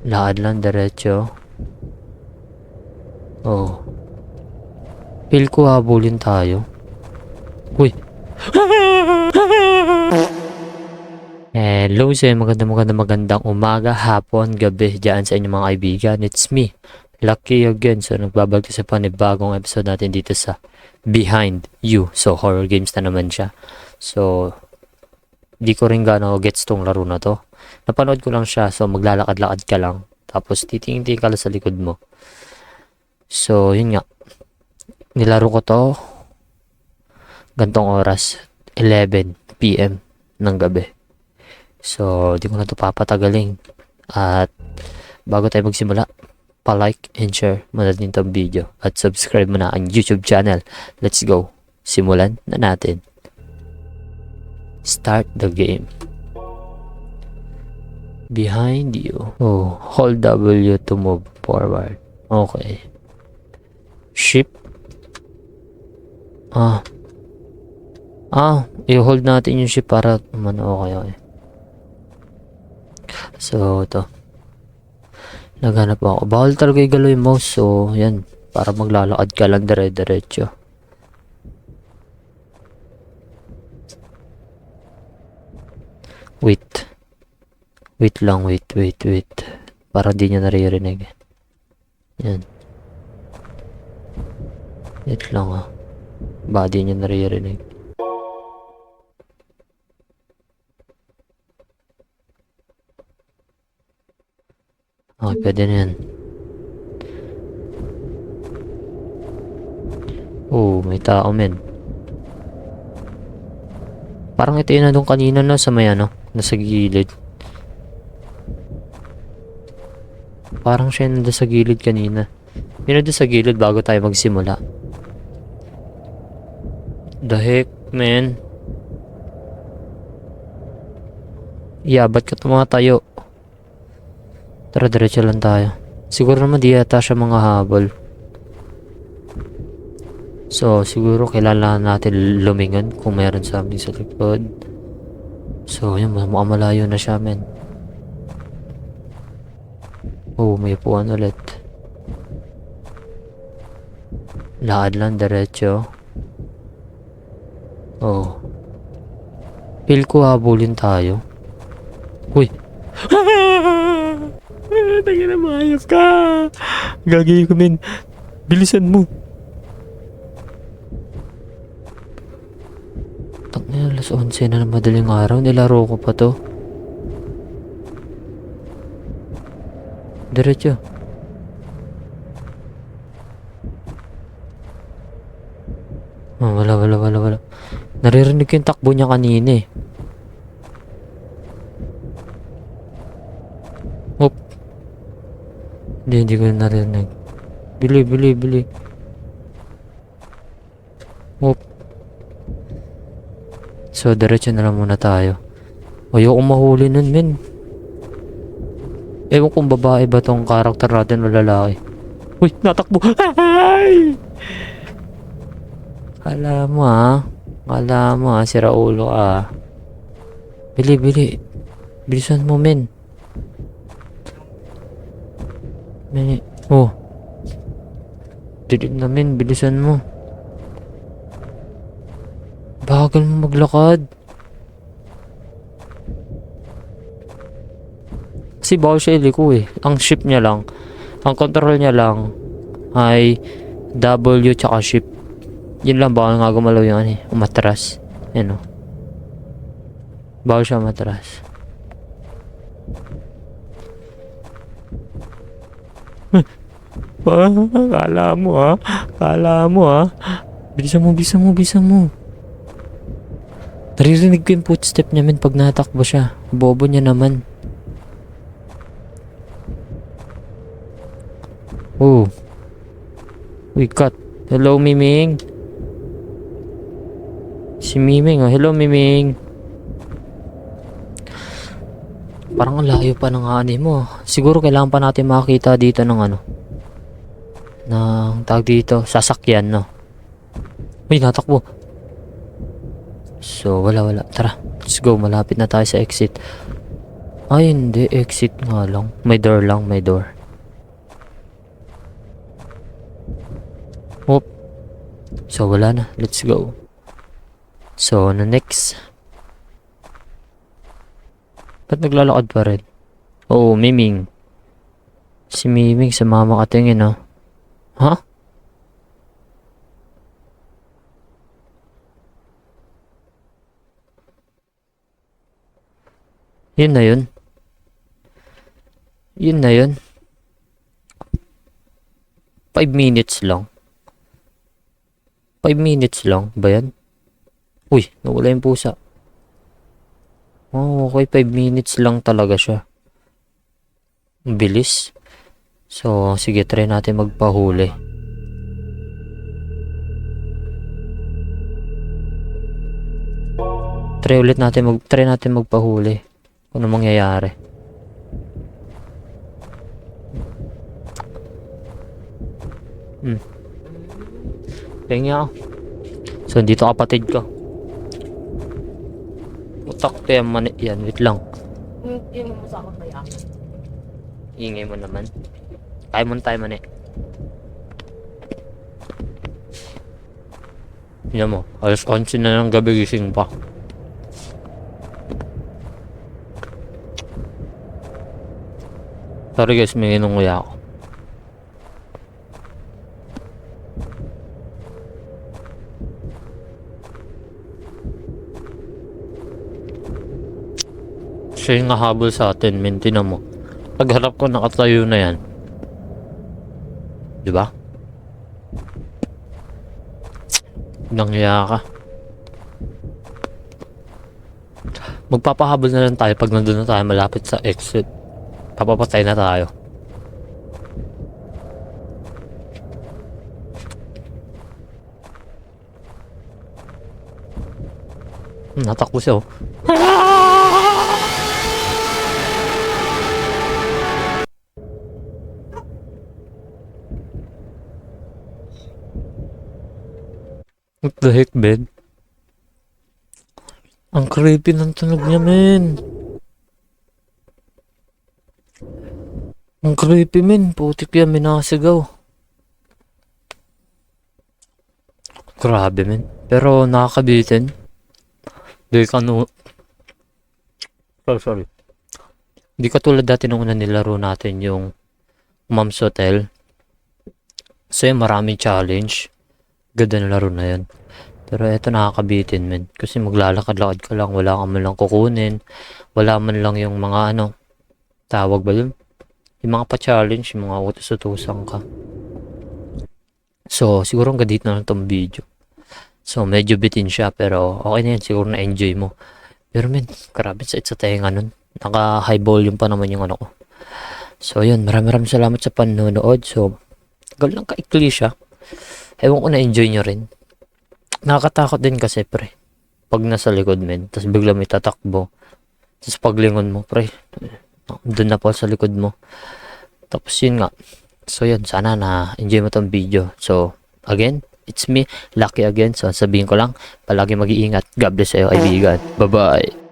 Lakad lang diretso. Oh. Feel ko habulin tayo. Uy. Hello sir, magandang umaga, hapon, gabi dyan sa inyong mga kaibigan. It's me, Lucky again. So nagbabalik sa panibagong episode natin dito sa Behind You. So horror games na naman siya. So di ko rin gaano gets tong laro na to. Napanood ko lang siya, so maglalakad-lakad ka lang. Tapos titingin-tingin ka lang sa likod mo. So yun nga. Nilaro ko to gantong oras, 11 PM ng gabi. So, di ko na to papatagaling. At bago tayo magsimula, pa-like and share mo na din tong video. At subscribe mo na ang YouTube channel. Let's go. Simulan na natin. Start the game. Behind you. Oh, hold W to move forward. Okay. Shift. I-hold natin yung shift para okay. So, ito. Naghanap ako. Bawal talaga igalaw yung mouse. So, yan. Para maglalakad ka lang dire-diretso. Wait. Wait lang. Wait. Para di niya naririnig. Yan. Wait lang Baka di niya naririnig. Okay, pwede na yan. Oh, may tao men. Parang ito yun na doon kanina na sa may nasa gilid. Parang siya nandun sa gilid kanina. Yun na sa gilid bago tayo magsimula. The heck, man? Ba't ka tumatayo? Tara, diretso lang tayo. Siguro naman di yata siya mga habol. So, siguro kailangan natin lumingon kung mayroon something sa likod. So, yun, mukhang malayo na siya, men. Oh, may upuan ulit. Lakad lang, diretso. Oh. Feel ko habulin tayo. Uy! Tangina na, maayos ka! Gagawin ko, men. Bilisan mo. Tangina, alas 11 na ng madaling araw. Nilaro ko pa to. Diretso. Wala. Naririnig ko yung takbo niya kanina Oop. Hindi ko narinig. Bili. Oop. So, diretso na lang muna tayo. Ayoko mahuli nun, men. Ewan kung babae ba tong karakter natin o lalaki. Uy, natakbo. Ay! Kala mo sira ulo Bili. Bilisan mo, men. Oh. Dilig na, men. Bilisan mo. Bagal mo maglakad. Kasi bawal siya iliko Ang shift niya lang. Ang control niya lang ay W tsaka shift. Yun lang, baka nga gumalaw yung umatras. Yan bawal siya umatras. Kala mo Bilisan mo. Naririnig ko yung footstep niya, men, pag natakbo siya. Bobo niya naman. Oh. Uy, cut. Hello, Miming. Si Miming, hello, Miming. Parang layo pa ng mo. Siguro kailangan pa natin makakita dito ng ng tawag dito, sasakyan, Uy, natakbo. So, wala. Tara, let's go. Malapit na tayo sa exit. Ay, hindi. Exit nga lang. May door lang, may door. Oop. So, wala na. Let's go. So, ano next? Ba't naglalakad pa rin? Oo, Miming. Si Miming sa mama katingin, oh. Ha? Yun na yun. Yun na yun. 5 minutes lang. 5 minutes lang ba yan? Uy, nawala yung pusa. Oh, okay. 5 minutes lang talaga siya. Ang bilis. So, sige, try natin magpahuli. Try natin magpahuli. Kung ano mangyayari. Pengi ako. So, dito kapatid ko. Utak ko yan, mani. Yan, wait lang. Yung mo sa akin kaya. Ingay mo naman. Tayo mani. Yan mo. Alas 11 na ng gabi gising pa. Sorry guys, may inunguya ako. Siya yung nahabol sa atin, men. Tinan mo. Pagharap ko, nakatayo na yan. Diba? Nangya ka. Magpapahabol na lang tayo pag nandun na tayo malapit sa exit. Papapatay na tayo. Natakbo siya, oh. What the heck, Ben? Ang creepy ng tunog niya, men. Ang creepy, men. Putik yan, minasigaw. Grabe, men. Pero nakakabitin. Di ka no... Sorry. Di ka tulad dati nung una nilaro natin yung Mom's Hotel. So yung maraming challenge. Ganda na laro na yan. Pero eto nakakabitin, men. Kasi maglalakad-lakad ka lang. Wala ka man lang kukunin. Wala man lang yung mga ano. Tawag ba yun? Yung mga pa-challenge. Yung mga utos-utusan ka. So, siguro hanggang dito na lang tong video. So, medyo bitin siya. Pero okay na yan. Siguro na-enjoy mo. Pero men, grabe sa tenga nun. Naka-high volume pa naman yung ano ko. So, yun. Maraming salamat sa panonood. So, tagal lang kaikli siya. Ewan ko na-enjoy nyo rin. Nakakatakot din kasi, pre. Pag nasa likod, men. Tapos bigla may tatakbo. Tapos paglingon mo, pre. Doon na po sa likod mo. Tapos yun nga. So yun, sana na-enjoy mo tong video. So, again, it's me, Lucky again. So, sabihin ko lang, palagi mag-iingat. God bless sa'yo, kaibigan. Bye-bye.